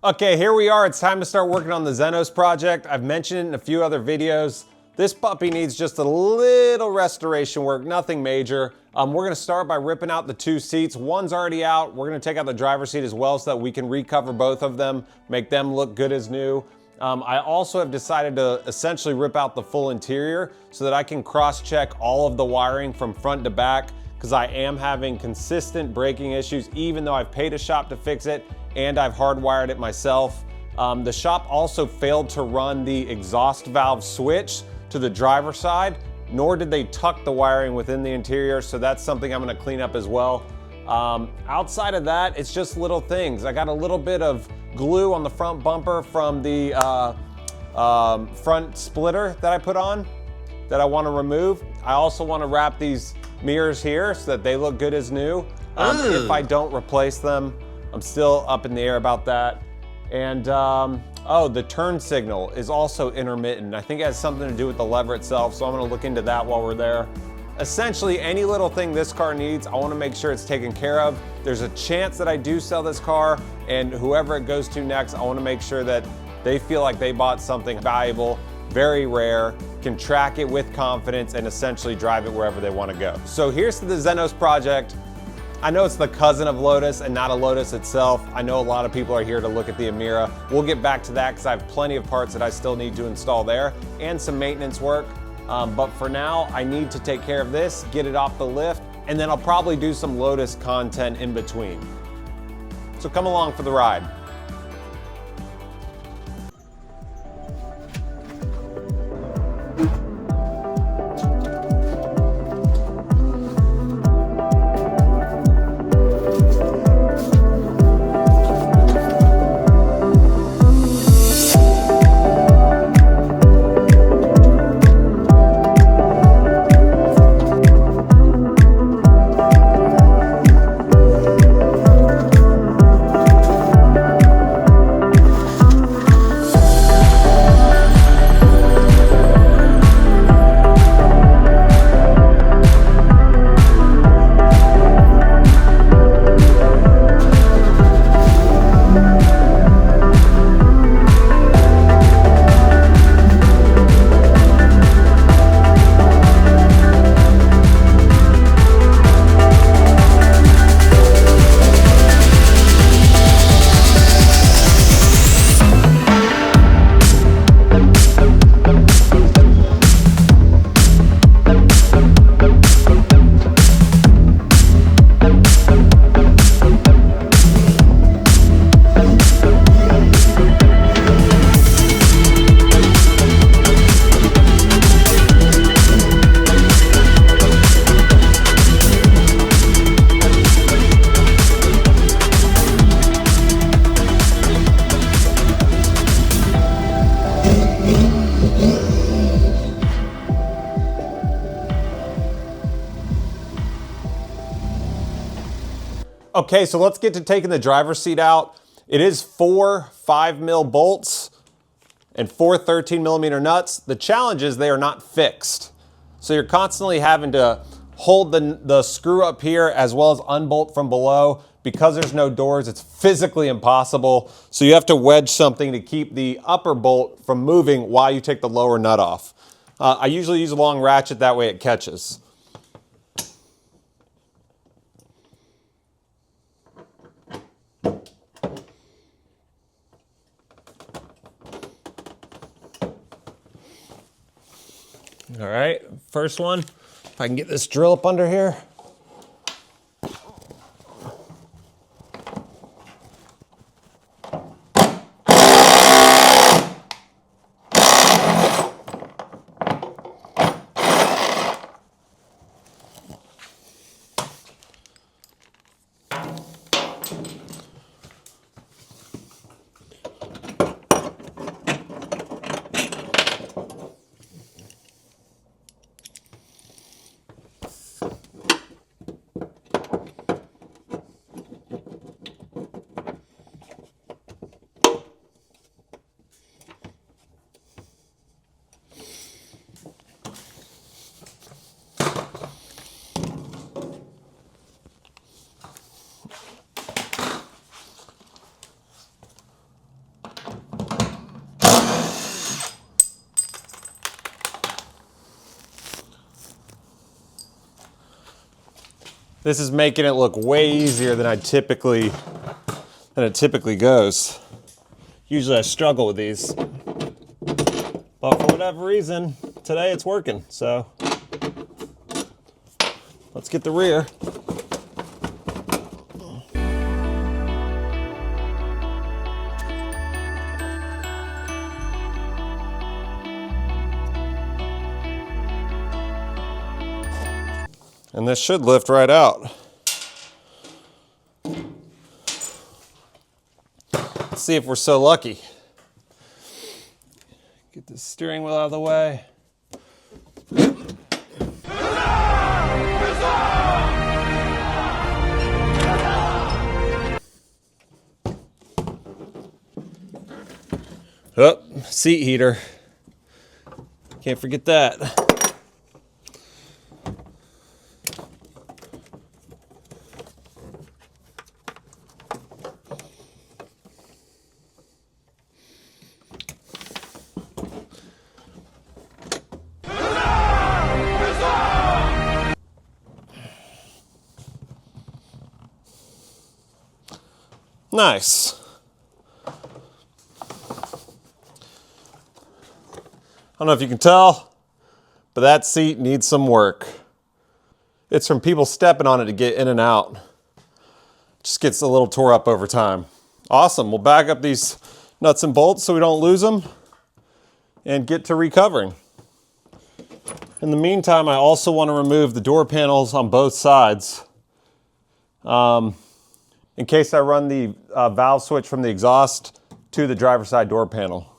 Okay, here we are. It's time to start working on the Zenos project. I've mentioned it in a few other videos. This puppy needs just a little restoration work, nothing major. We're gonna start by ripping out the two seats. One's already out. We're gonna take out the driver's seat as well so that we can recover both of them, make them look good as new. I also have decided to essentially rip out the full interior so that I can cross-check all of the wiring from front to back, because I am having consistent braking issues even though I've paid a shop to fix it and I've hardwired it myself. The shop also failed to run the exhaust valve switch to the driver's side, nor did they tuck the wiring within the interior, so that's something I'm gonna clean up as well. Outside of that, it's just little things. I got a little bit of glue on the front bumper from the front splitter that I put on that I wanna remove. I also wanna wrap these mirrors here so that they look good as new. If I don't replace them, I'm still up in the air about that. And oh, the turn signal is also intermittent. I think it has something to do with the lever itself, so I'm gonna look into that while we're there. Essentially, any little thing this car needs, I wanna make sure it's taken care of. There's a chance that I do sell this car, and whoever it goes to next, I wanna make sure that they feel like they bought something valuable, very rare, can track it with confidence, and essentially drive it wherever they wanna go. So here's to the Zenos project. I know it's the cousin of Lotus and not a Lotus itself. I know a lot of people are here to look at the Emira. We'll get back to that because I have plenty of parts that I still need to install there and some maintenance work. But for now, I need to take care of this, get it off the lift, and then I'll probably do some Lotus content in between. So come along for the ride. Okay, so let's get to taking the driver's seat out. It is 4 5mm bolts and 4 13mm nuts. The challenge is they are not fixed. So you're constantly having to hold the screw up here as well as unbolt from below. Because there's no doors, it's physically impossible. So you have to wedge something to keep the upper bolt from moving while you take the lower nut off. I usually use a long ratchet, that way it catches. All right, first one, if I can get this drill up under here. This is making it look way easier than it typically goes. Usually I struggle with these, but for whatever reason, today it's working. So let's get the rear. And this should lift right out. Let's see if we're so lucky. Get the steering wheel out of the way. Oh, seat heater. Can't forget that. Nice. I don't know if you can tell, but that seat needs some work. It's from people stepping on it to get in and out. Just gets a little tore up over time. Awesome, we'll back up these nuts and bolts so we don't lose them and get to recovering. In the meantime, I also want to remove the door panels on both sides. In case I run the valve switch from the exhaust to the driver's side door panel.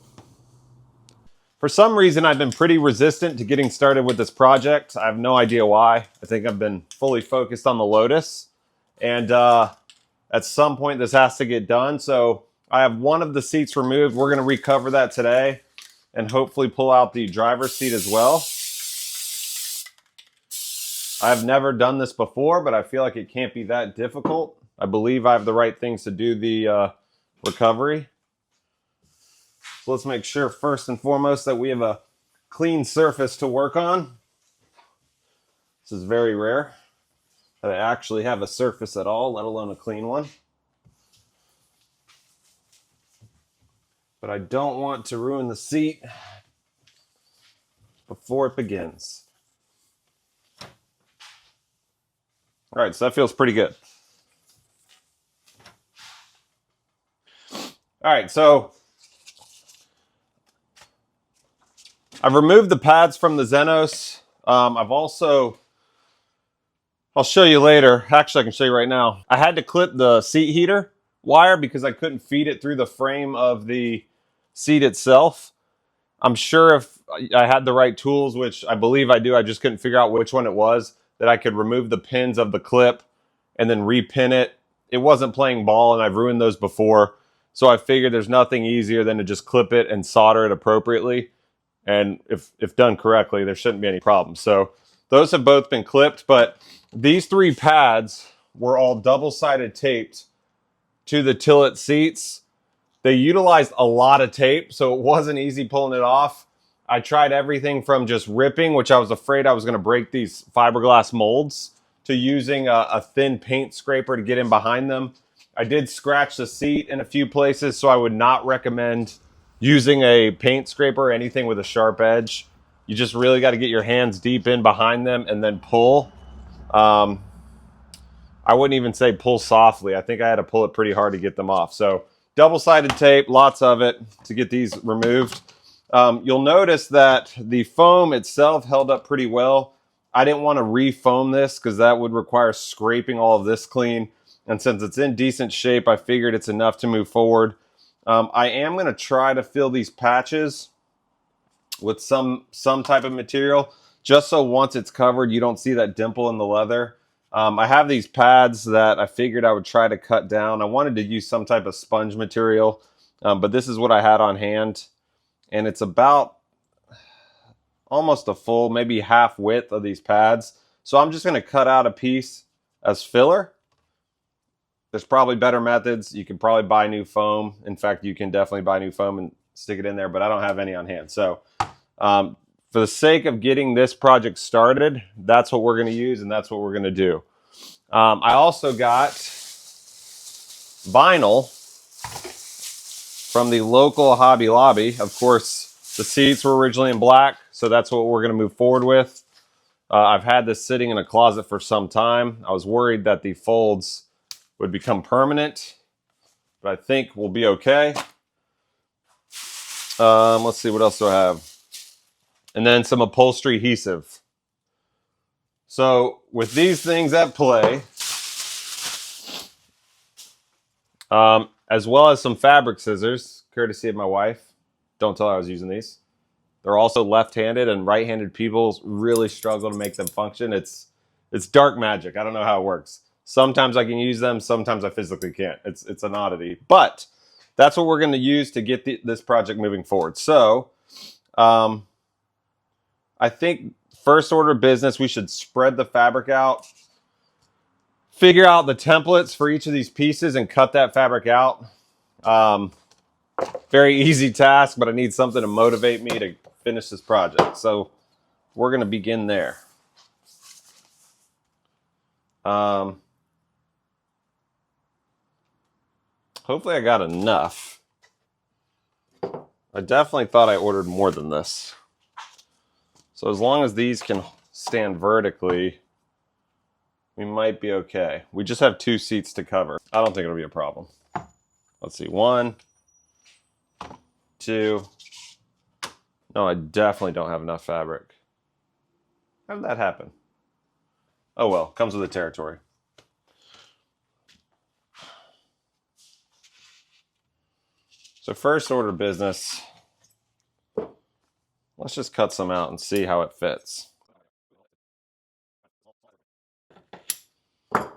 For some reason, I've been pretty resistant to getting started with this project. I have no idea why. I think I've been fully focused on the Lotus. And at some point, this has to get done. So I have one of the seats removed. We're gonna recover that today and hopefully pull out the driver's seat as well. I've never done this before, but I feel like it can't be that difficult. I believe I have the right things to do the recovery. So let's make sure first and foremost that we have a clean surface to work on. This is very rare that I actually have a surface at all, let alone a clean one. But I don't want to ruin the seat before it begins. All right, so that feels pretty good. All right, so I've removed the pads from the Zenos. I'll show you later. Actually, I can show you right now. I had to clip the seat heater wire because I couldn't feed it through the frame of the seat itself. I'm sure if I had the right tools, which I believe I do, I just couldn't figure out which one it was, that I could remove the pins of the clip and then repin it. It wasn't playing ball, and I've ruined those before. So I figured there's nothing easier than to just clip it and solder it appropriately. And if done correctly, there shouldn't be any problems. So those have both been clipped, but these three pads were all double-sided taped to the Tillet seats. They utilized a lot of tape, so it wasn't easy pulling it off. I tried everything from just ripping, which I was afraid I was going to break these fiberglass molds, to using a thin paint scraper to get in behind them. I did scratch the seat in a few places, so I would not recommend using a paint scraper or anything with a sharp edge. You just really got to get your hands deep in behind them and then pull. I wouldn't even say pull softly. I think I had to pull it pretty hard to get them off. So double-sided tape, lots of it to get these removed. You'll notice that the foam itself held up pretty well. I didn't want to re-foam this because that would require scraping all of this clean. And since it's in decent shape, I figured it's enough to move forward. I am going to try to fill these patches with some type of material, just so once it's covered, you don't see that dimple in the leather. I have these pads that I figured I would try to cut down. I wanted to use some type of sponge material, but this is what I had on hand. And it's about almost a full, maybe half width of these pads. So I'm just going to cut out a piece as filler. There's probably better methods. You can probably buy new foam. In fact, you can definitely buy new foam and stick it in there, but I don't have any on hand. So for the sake of getting this project started, that's what we're going to use and that's what we're going to do. I also got vinyl from the local Hobby Lobby. Of course, the seats were originally in black, so that's what we're going to move forward with. I've had this sitting in a closet for some time. I was worried that the folds would become permanent, but I think we'll be okay. Let's see, what else do I have? And then some upholstery adhesive. So with these things at play, as well as some fabric scissors, courtesy of my wife. Don't tell her I was using these. They're also left-handed, and right-handed people really struggle to make them function. It's dark magic. I don't know how it works. Sometimes I can use them, sometimes I physically can't. It's an oddity. But that's what we're going to use to get this project moving forward. So I think first order of business, we should spread the fabric out, figure out the templates for each of these pieces, and cut that fabric out. Very easy task, but I need something to motivate me to finish this project. So we're going to begin there. Hopefully I got enough. I definitely thought I ordered more than this. So as long as these can stand vertically, we might be okay. We just have 2 seats to cover. I don't think it'll be a problem. Let's see, 1, 2. No, I definitely don't have enough fabric. How did that happen? Oh well, comes with the territory. So first order business, let's just cut some out and see how it fits. Now,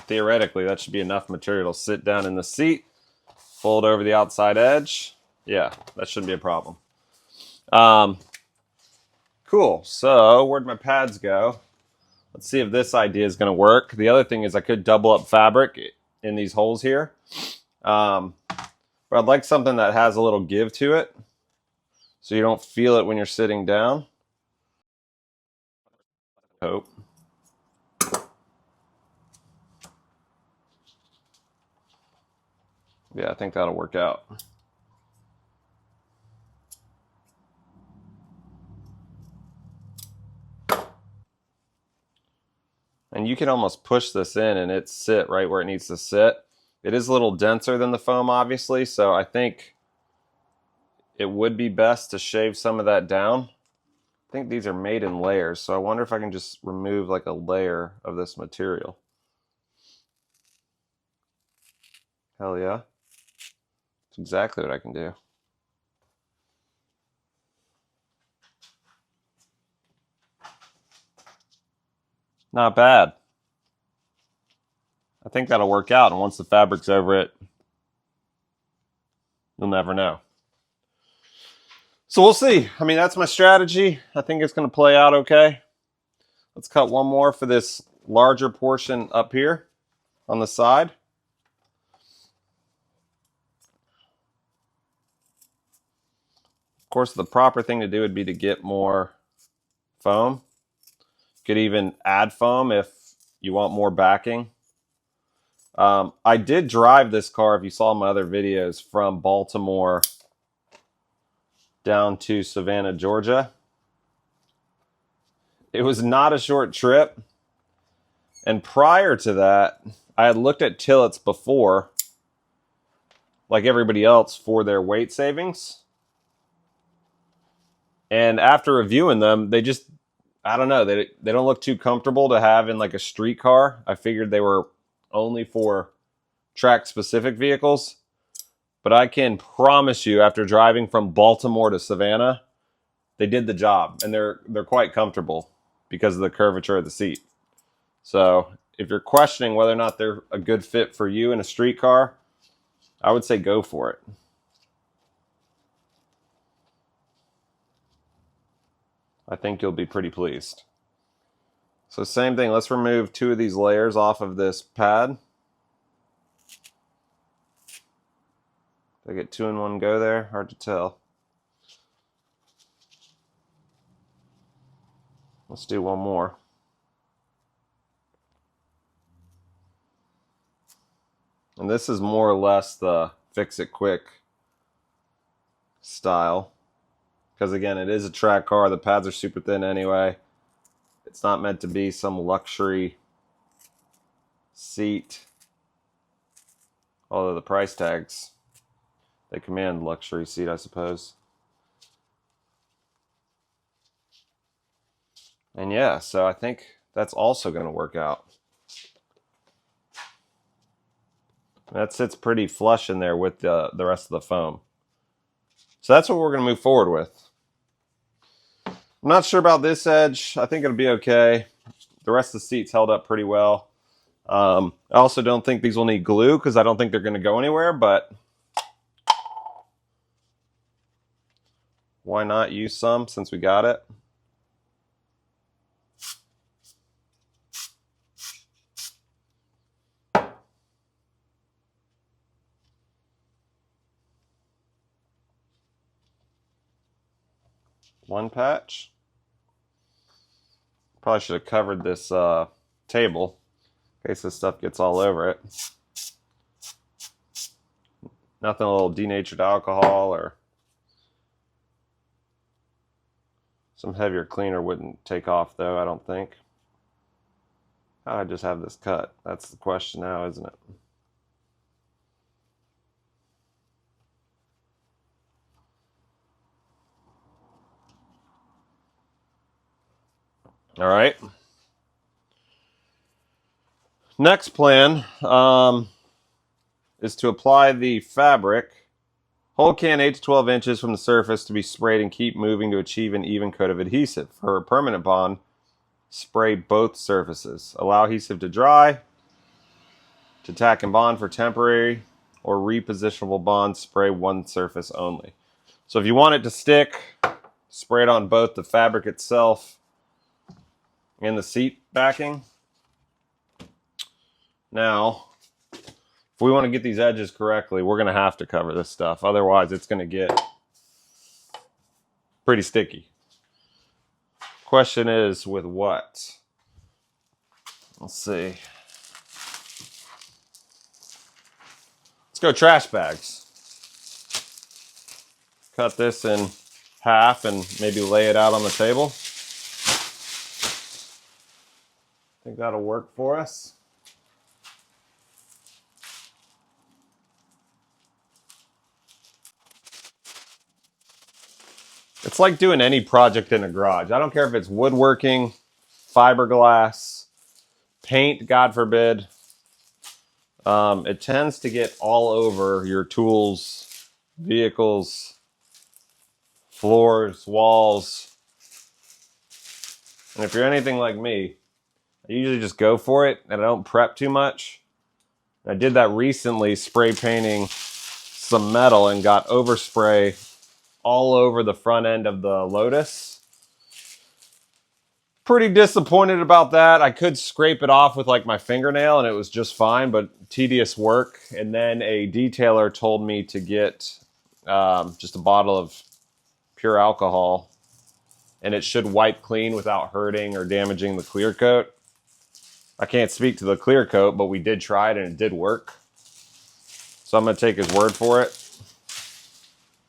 theoretically, that should be enough material to sit down in the seat, fold over the outside edge. Yeah, that shouldn't be a problem. Cool, so where'd my pads go? Let's see if this idea is going to work. The other thing is I could double up fabric in these holes here. But I'd like something that has a little give to it, so you don't feel it when you're sitting down. Hope. Yeah, I think that'll work out. And you can almost push this in and it sit right where it needs to sit. It is a little denser than the foam, obviously, so I think it would be best to shave some of that down. I think these are made in layers, so I wonder if I can just remove like a layer of this material. Hell yeah. That's exactly what I can do. Not bad. I think that'll work out, and once the fabric's over it, you'll never know. So we'll see. I mean, that's my strategy. I think it's going to play out okay. Let's cut one more for this larger portion up here on the side. Of course, the proper thing to do would be to get more foam. You could even add foam if you want more backing. I did drive this car, if you saw my other videos, from Baltimore down to Savannah, Georgia. It was not a short trip. And prior to that, I had looked at Tillets before, like everybody else, for their weight savings. And after reviewing them, they just, I don't know, they don't look too comfortable to have in like a street car. I figured they were only for track-specific vehicles. But I can promise you, after driving from Baltimore to Savannah, they did the job, and they're quite comfortable because of the curvature of the seat. So if you're questioning whether or not they're a good fit for you in a street car, I would say go for it. I think you'll be pretty pleased. So same thing, let's remove 2 of these layers off of this pad. Did I get 2 in one go there? Hard to tell. Let's do one more. And this is more or less the fix-it-quick style. Because again, it is a track car. The pads are super thin anyway. It's not meant to be some luxury seat. Although the price tags, they command luxury seat, I suppose. And yeah, so I think that's also going to work out. That sits pretty flush in there with the rest of the foam. So that's what we're going to move forward with. I'm not sure about this edge. I think it'll be okay. The rest of the seats held up pretty well. I also don't think these will need glue because I don't think they're going to go anywhere, but why not use some since we got it? One patch. Probably should have covered this table in case this stuff gets all over it. Nothing a little denatured alcohol or some heavier cleaner wouldn't take off though, I don't think. How'd I just have this cut? That's the question now, isn't it? All right. Next plan is to apply the fabric. Hold can 8 to 12 inches from the surface to be sprayed and keep moving to achieve an even coat of adhesive. For a permanent bond, spray both surfaces. Allow adhesive to dry. To tack and bond for temporary or repositionable bonds, spray one surface only. So if you want it to stick, spray it on both the fabric itself and the seat backing. Now, if we want to get these edges correctly, we're going to have to cover this stuff. Otherwise, it's going to get pretty sticky. Question is, with what? Let's see. Let's go trash bags. Cut this in half and maybe lay it out on the table. I think that'll work for us. It's like doing any project in a garage. I don't care if it's woodworking, fiberglass, paint, God forbid. It tends to get all over your tools, vehicles, floors, walls. And if you're anything like me, I usually just go for it and I don't prep too much. I did that recently, spray painting some metal, and got overspray all over the front end of the Lotus. Pretty disappointed about that. I could scrape it off with like my fingernail and it was just fine, but tedious work. And then a detailer told me to get just a bottle of pure alcohol and it should wipe clean without hurting or damaging the clear coat. I can't speak to the clear coat, but we did try it and it did work. So I'm going to take his word for it.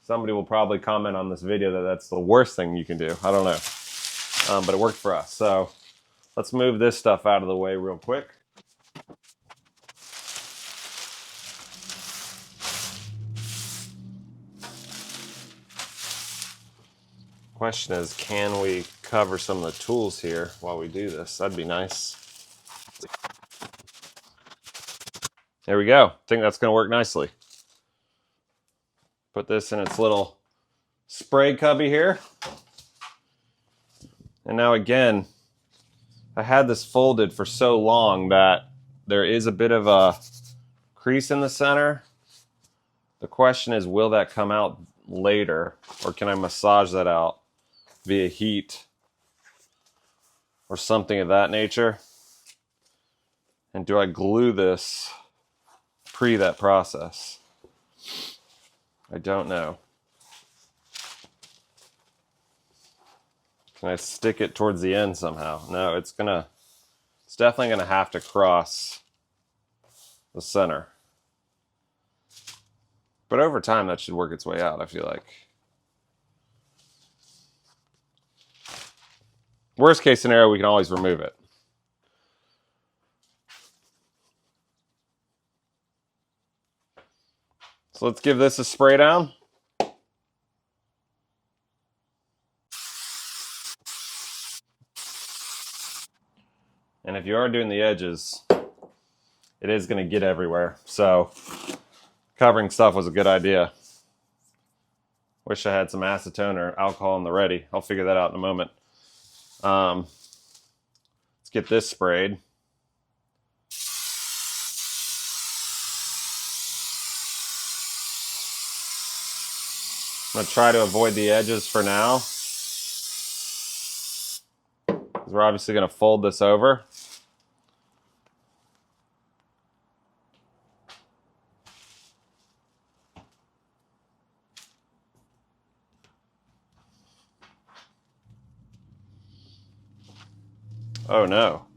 Somebody will probably comment on this video that that's the worst thing you can do. I don't know. But it worked for us. So let's move this stuff out of the way real quick. Question is, can we cover some of the tools here while we do this? That'd be nice. There we go. I think that's going to work nicely. Put this in its little spray cubby here. And now again, I had this folded for so long that there is a bit of a crease in the center. The question is, will that come out later, or can I massage that out via heat or something of that nature? And do I glue this pre that process? I don't know. Can I stick it towards the end somehow? No, it's definitely gonna have to cross the center. But over time, that should work its way out, I feel like. Worst case scenario, we can always remove it. So let's give this a spray down. And if you are doing the edges, it is going to get everywhere. So covering stuff was a good idea. Wish I had some acetone or alcohol in the ready. I'll figure that out in a moment. Let's get this sprayed. I'm going to try to avoid the edges for now. We're obviously going to fold this over. Oh no.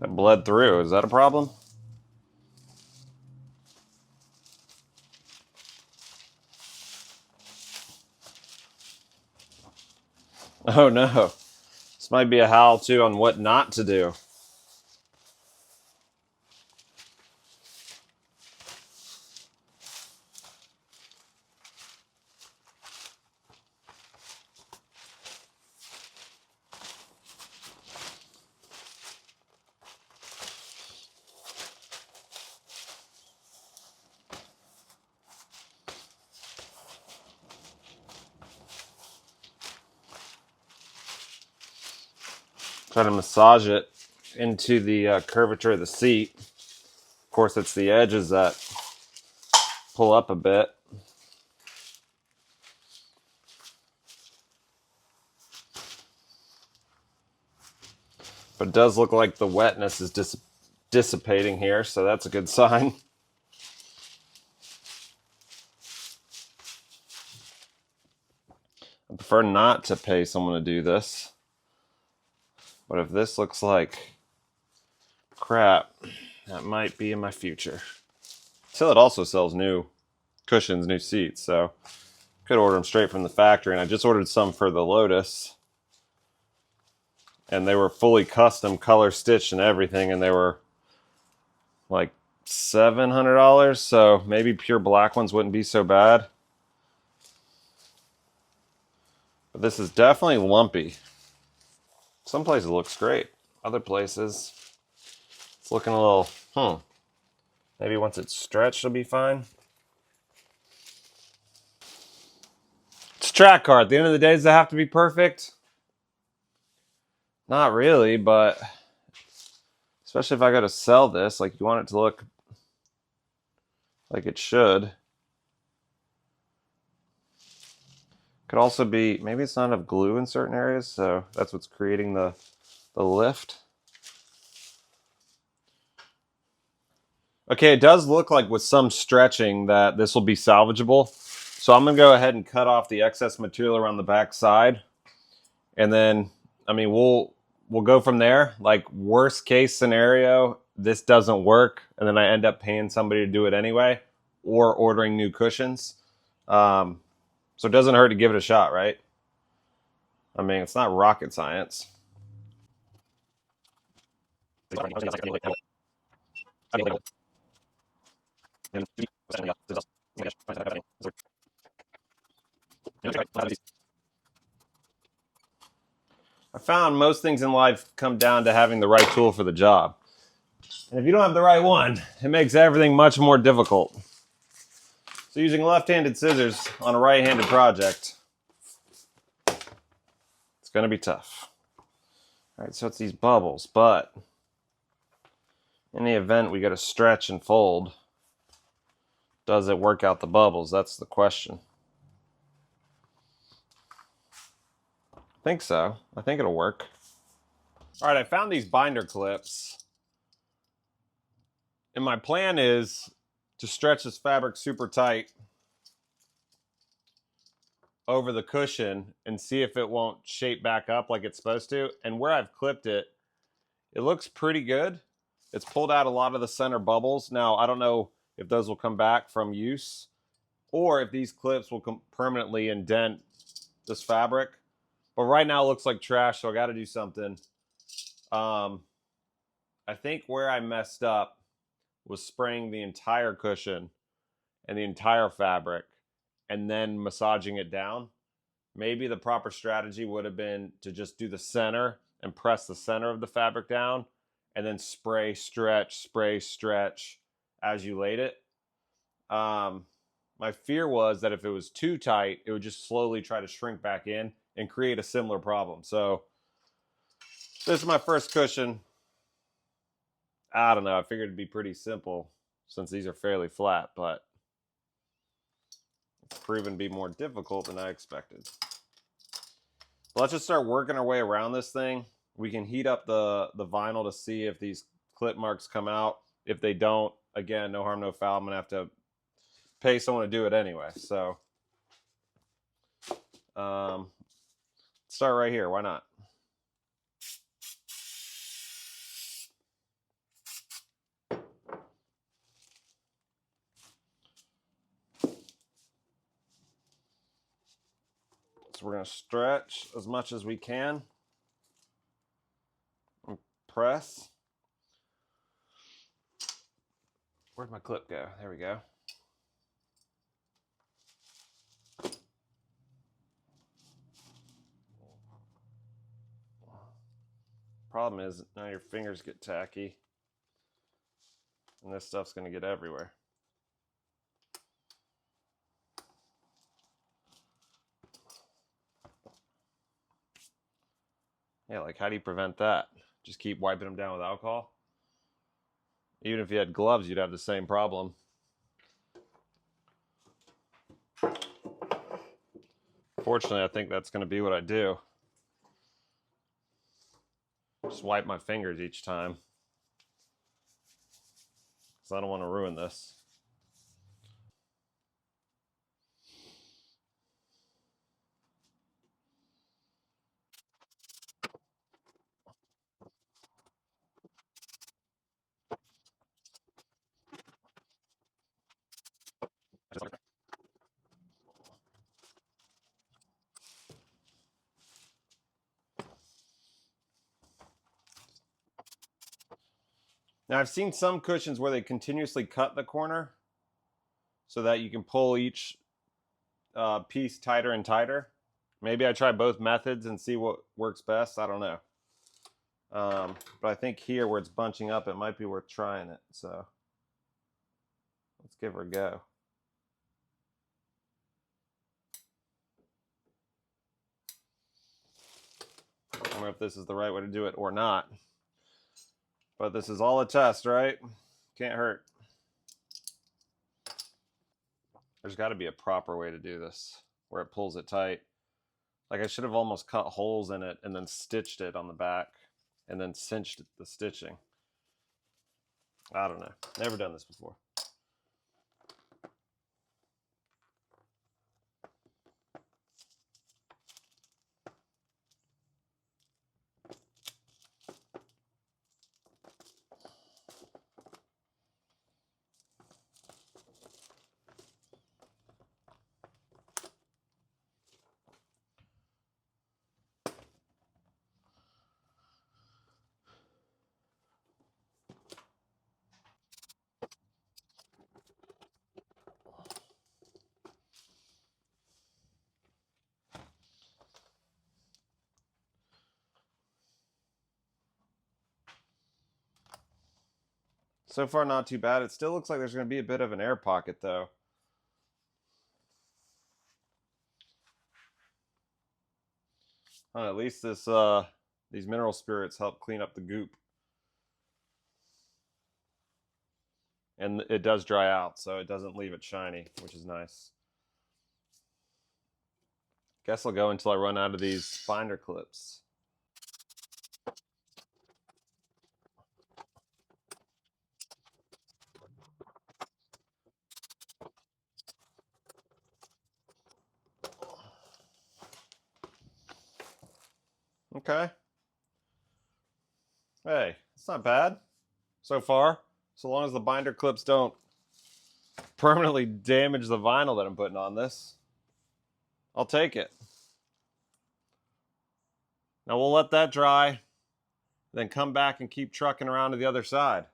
That bled through. Is that a problem? Oh no. This might be a how-to on what not to do. Try to massage it into the curvature of the seat. Of course, it's the edges that pull up a bit. But it does look like the wetness is dissipating here, so that's a good sign. I prefer not to pay someone to do this. But if this looks like crap, that might be in my future. Tillet also sells new cushions, new seats, so could order them straight from the factory. And I just ordered some for the Lotus, and they were fully custom, color stitched and everything, and they were like $700. So maybe pure black ones wouldn't be so bad. But this is definitely lumpy. Some places it looks great. Other places, it's looking a little, Maybe once it's stretched, it'll be fine. It's a track car. At the end of the day, does it have to be perfect? Not really, but especially if I go to sell this, like you want it to look like it should. Could also be, maybe it's not enough glue in certain areas, so that's what's creating the lift. Okay, it does look like with some stretching that this will be salvageable. So I'm gonna go ahead and cut off the excess material around the back side. And then, I mean, we'll go from there. Like worst case scenario, this doesn't work, and then I end up paying somebody to do it anyway, or ordering new cushions. So it doesn't hurt to give it a shot, right? I mean, it's not rocket science. I found most things in life come down to having the right tool for the job. And if you don't have the right one, it makes everything much more difficult. So using left-handed scissors on a right-handed project, it's going to be tough. All right, so it's these bubbles, but in the event we got to stretch and fold, does it work out the bubbles? That's the question. I think so. I think it'll work. All right, I found these binder clips. And my plan is to stretch this fabric super tight over the cushion and see if it won't shape back up like it's supposed to. And where I've clipped it, it looks pretty good. It's pulled out a lot of the center bubbles. Now, I don't know if those will come back from use, or if these clips will permanently indent this fabric. But right now it looks like trash, so I got to do something. I think where I messed up was spraying the entire cushion and the entire fabric and then massaging it down. Maybe the proper strategy would have been to just do the center and press the center of the fabric down and then spray, stretch as you laid it. My fear was that if it was too tight, it would just slowly try to shrink back in and create a similar problem. So this is my first cushion. I don't know. I figured it'd be pretty simple since these are fairly flat, but it's proven to be more difficult than I expected. But let's just start working our way around this thing. We can heat up the vinyl to see if these clip marks come out. If they don't, again, no harm, no foul. I'm going to have to pay someone to do it anyway. So start right here. Why not? So we're going to stretch as much as we can and press. Where'd my clip go? There we go. Problem is now your fingers get tacky and this stuff's going to get everywhere. Yeah, like how do you prevent that? Just keep wiping them down with alcohol? Even if you had gloves, you'd have the same problem. Fortunately, I think that's going to be what I do. Just wipe my fingers each time, because I don't want to ruin this. Now, I've seen some cushions where they continuously cut the corner so that you can pull each piece tighter and tighter. Maybe I try both methods and see what works best. I don't know. But I think here where it's bunching up, it might be worth trying it. So let's give her a go. I don't know if this is the right way to do it or not. But this is all a test, right? Can't hurt. There's got to be a proper way to do this where it pulls it tight. Like I should have almost cut holes in it and then stitched it on the back and then cinched the stitching. I don't know. Never done this before. So far, not too bad. It still looks like there's going to be a bit of an air pocket, though. At least this these mineral spirits help clean up the goop. And it does dry out, so it doesn't leave it shiny, which is nice. Guess I'll go until I run out of these binder clips. Okay. Hey, it's not bad so far. So long as the binder clips don't permanently damaged the vinyl that I'm putting on this. I'll take it. Now we'll let that dry, then come back and keep trucking around to the other side.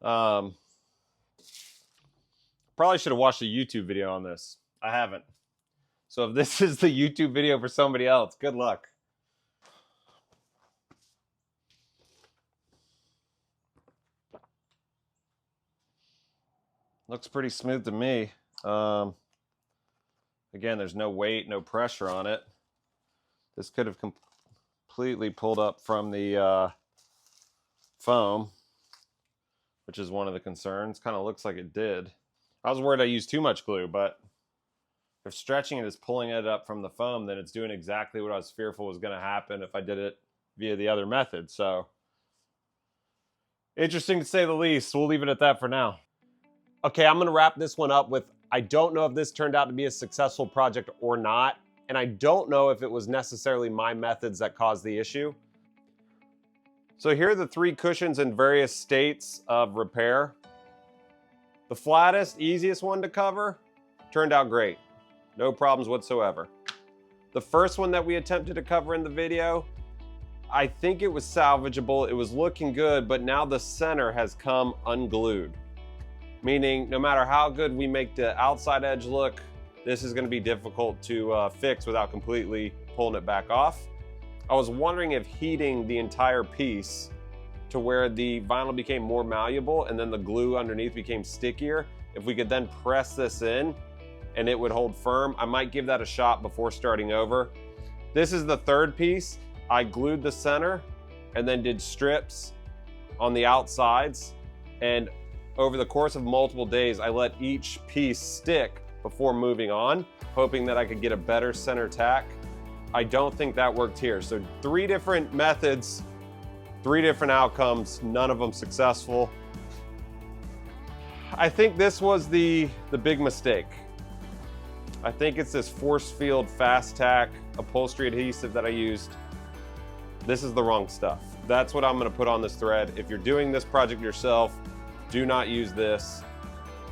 Probably should have watched a YouTube video on this. I haven't. So if this is the YouTube video for somebody else, good luck. Looks pretty smooth to me. Again, there's no weight, no pressure on it. This could have completely pulled up from the foam, which is one of the concerns. Kind of looks like it did. I was worried I used too much glue, but if stretching it is pulling it up from the foam, then it's doing exactly what I was fearful was going to happen if I did it via the other method. So, interesting to say the least. We'll leave it at that for now. Okay, I'm going to wrap this one up with, I don't know if this turned out to be a successful project or not, and I don't know if it was necessarily my methods that caused the issue. So here are the 3 cushions in various states of repair. The flattest, easiest one to cover turned out great. No problems whatsoever. The first one that we attempted to cover in the video, I think it was salvageable. It was looking good, but now the center has come unglued. Meaning, no matter how good we make the outside edge look, this is gonna be difficult to fix without completely pulling it back off. I was wondering if heating the entire piece to where the vinyl became more malleable and then the glue underneath became stickier, if we could then press this in and it would hold firm. I might give that a shot before starting over. This is the third piece. I glued the center and then did strips on the outsides, and over the course of multiple days, I let each piece stick before moving on, hoping that I could get a better center tack. I don't think that worked here. So 3 different methods, 3 different outcomes, none of them successful. I think this was the big mistake. I think it's this force field fast tack upholstery adhesive that I used. This is the wrong stuff. That's what I'm gonna put on this thread. If you're doing this project yourself, do not use this.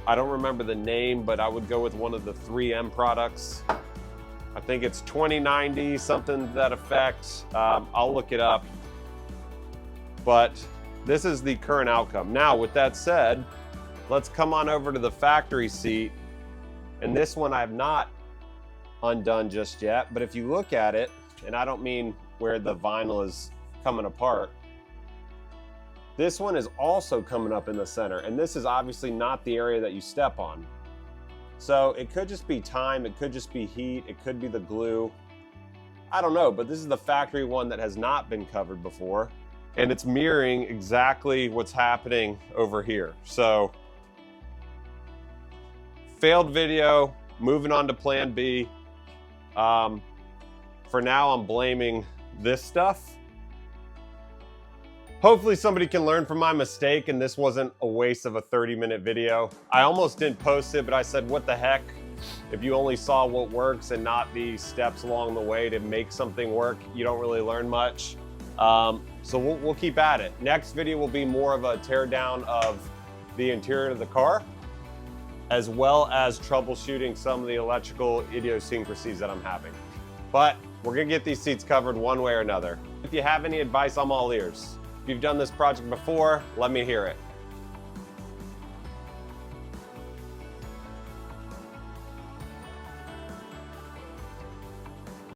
I don't remember the name, but I would go with one of the 3M products. I think it's 2090, something to that effect. I'll look it up. But this is the current outcome. Now, with that said, let's come on over to the factory seat. And this one I have not undone just yet, but if you look at it, and I don't mean where the vinyl is coming apart, this one is also coming up in the center, and this is obviously not the area that you step on. So it could just be time, it could just be heat, it could be the glue. I don't know, but this is the factory one that has not been covered before, and it's mirroring exactly what's happening over here. So, failed video, moving on to plan B. For now, I'm blaming this stuff. Hopefully somebody can learn from my mistake and this wasn't a waste of a 30-minute video. I almost didn't post it, but I said, what the heck? If you only saw what works and not the steps along the way to make something work, you don't really learn much. So we'll keep at it. Next video will be more of a tear down of the interior of the car, as well as troubleshooting some of the electrical idiosyncrasies that I'm having. But we're gonna get these seats covered one way or another. If you have any advice, I'm all ears. If you've done this project before, let me hear it.